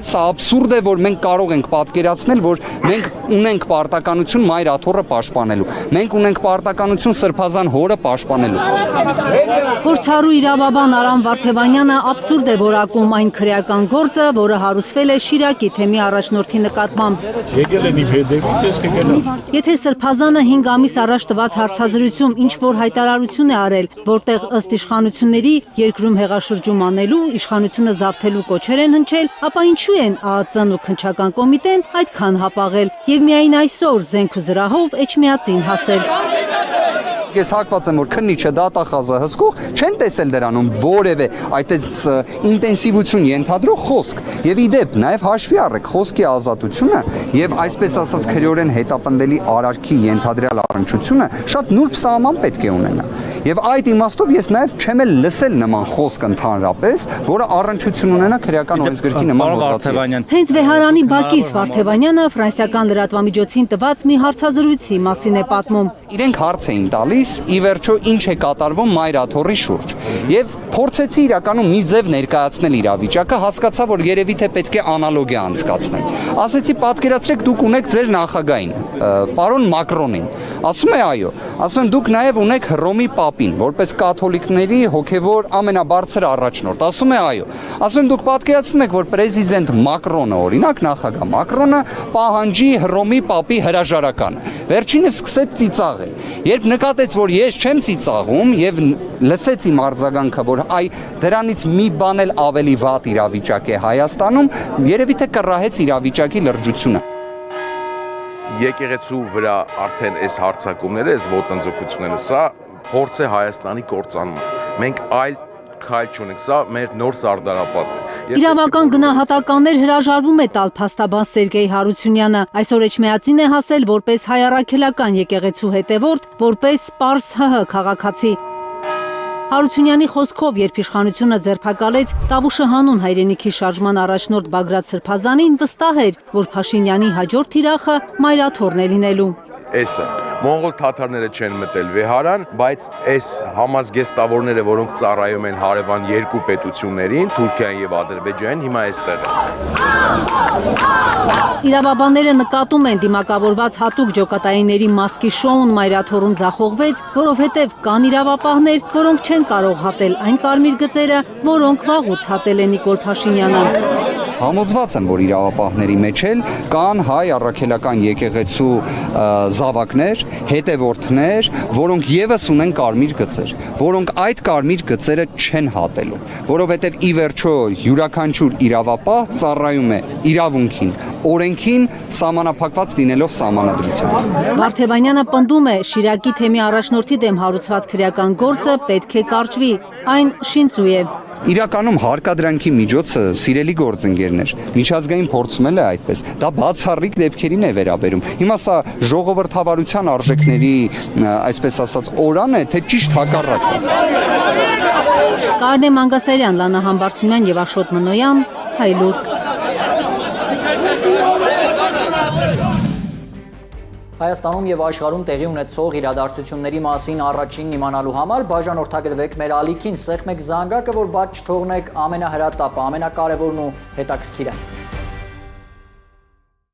Սա աբսուրդ է, որ մենք կարող ենք պատկերացնել, որ մենք ունենք պարտականություն մայր աթոռը պաշտպանելու։ Մենք ունենք պարտականություն սրբազան հորը պաշտպանելու։ Փորձառու իրավաբան Արամ Վարդևանյանը աբսուրդ է որակում այն քրեական գործը, որը հարուցվել է Շիրակի թեմի առաջնորդի նկատմամբ։ Եկել են իբրեդեվից, ես կգնամ։ Եթե Սրբազանը 5 ամիս առաջ տված հարցազրույցում ինչ որ հայտարարություն է արել, որտեղ ըստ իշխանությունների երկրում հեղաշրջում անելու, իշխանությունը զավթելու կոչեր են հնչել, ապա ինչու են ԱԱԾ-ն ու քննչական կոմիտեն այդքան հապաղել եւ միայն այսօր զենք ու զրահով էջմիածին հասել։ Ես հակված եմ, որ քննիչը դատախազը հսկող չեն տեսել դրանում որևէ այդպես ինտենսիվություն ենթադրող խոսք։ Եվ իդեպ նաև հաշվի առեք խոսքի ազատությունը եւ այսպես ասած քրեորեն հետապնդելի արարքի ենթադրյալ առնչությունը շատ նուրբ սահման պետք է ունենա։ Եվ այդ իմաստով ես նաև չեմ էլ լսել նման խոսք ընդհանրապես, որը առնչություն ունենա քրեական օրենսգրքի նման հոդվածի։ Հենց Վեհարանի բակից Վարդևանյանը ֆրանսիական լրատվամիջոցին տված մի հարցազրույցի մասին է պատմում։ Իրենք հարց էին տալիս ի վերջո ինչ է կատարվում մայր աթոռի շուրջ եւ փորձեցի իրականում մի ձև ներկայացնել իրավիճակը, հասկացա, որ երևի թե պետք է անալոգիա անցկացնել։ Ասեցի, պատկերացրեք, դուք ունեք ձեր նախագահին, պարոն Մակրոնին։ Ասում է այո, ասում են դուք նաեւ ունեք Հռոմի պապին, որպես կաթոլիկների հոգեվոր ամենաբարձր առաջնորդ։ Ասում է այո, ասում են դուք պատկերացնում եք, որ պրեզիդենտ Մակրոնը, օրինակ նախագահ Մակրոնը պահանջի Հռոմի պապի հրաժարականը։ Վերջինս սկսեց ծիծաղել։ Երբ նկատեց, որ ես չեմ ծիծաղում եւ լսեց իմ արձագանքը, որ այ դրանից մի բան էլ ավելի վատ իրավիճակ է Հայաստանում, երևի թե կռահեց իրավիճակի լրջությունը։ Եկեղեցու վրա արդեն այս հարցակումները, այս ոտնձգությունները, սա փորձ է Հայաստանի կործանումը։ Մենք այլ քայլ չունենք, սա մեր նոր սարդարապատն է։ Իրավական գնահատականներ հրաժարվում է տալ փաստաբան Սերգեյ Հարությունյանը։ Այսօր էջմիածին է հասել որպես հայ առաքելական եկեղեցու հետևորդ, որպես պարզ ՀՀ քաղաքացի։ Հարությունյանի խոսքով, երբ իշխանությունը ձերբակալեց Տավուշը հանուն հայրենիքի շարժման առաջնորդ Բագրատ Սրբազանին, վստահ էր, որ Փաշինյանի հաջորդ թիրախը մայր աթոռն է լինելու։ Էսը մոնղոլ թաթարները չեն մտել Վեհարան, բայց այս համազգեստավորները, որոնք ծառայում են հարևան երկու պետություններին, Թուրքիան եւ Ադրբեջանին, հիմա այստեղ են։ Իրավաբանները նկատում են դիմակավորված հատուկ ջոկատայինների մասկի շոուն մայր աթոռում ձախողվեց, որովհետև կան իրավապահներ, որոնք չեն կարող հատել այն կարմիր գծերը, որոնք վաղուց հատել է Նիկոլ Փաշինյանը։ Համոզված եմ, որ իրավապահների մեջ էլ կան հայ առաքելական եկեղեցու զավակներ, հետևորդներ, որոնք եւս ունեն կարմիր գծեր, որոնք այդ կարմիր գծերը չեն հատելու, որովհետեւ ի վերջո յուրաքանչյուր իրավապահ ծառայում է իրավունքին, օրենքին սահմանափակված լինելով սահմանադրությամբ։ Վարդևանյանը պնդում է, Շիրակի թեմի առաջնորդի դեմ հարուցված քրեական գործը պետք է կարճվի, այն շինծու է։ Իրականում հարկադրանքի միջոցը սիրելի գործընկերներ, միջազգային փորձում էլ է այդպես, դա բացառիկ դեպքերին է վերաբերում։ Հիմա սա ժողովրդավարության արժեքների, այսպես ասած, օրան է, թե ճիշտ հակառակը։ Կարնե Մանգասարյան, Լանա Համբարձումյան եւ Աշոտ Մնոյան, Հայլուր։ Հայաստանում եւ աշխարհում տեղի ունեցող իրադարձությունների մասին առաջինն իմանալու համար բաժանորդագրվեք մեր ալիքին, սեղմեք զանգակը, որ բաց չթողնեք ամենահրատապը, ամենակարևորն ու հետաքրքիրը։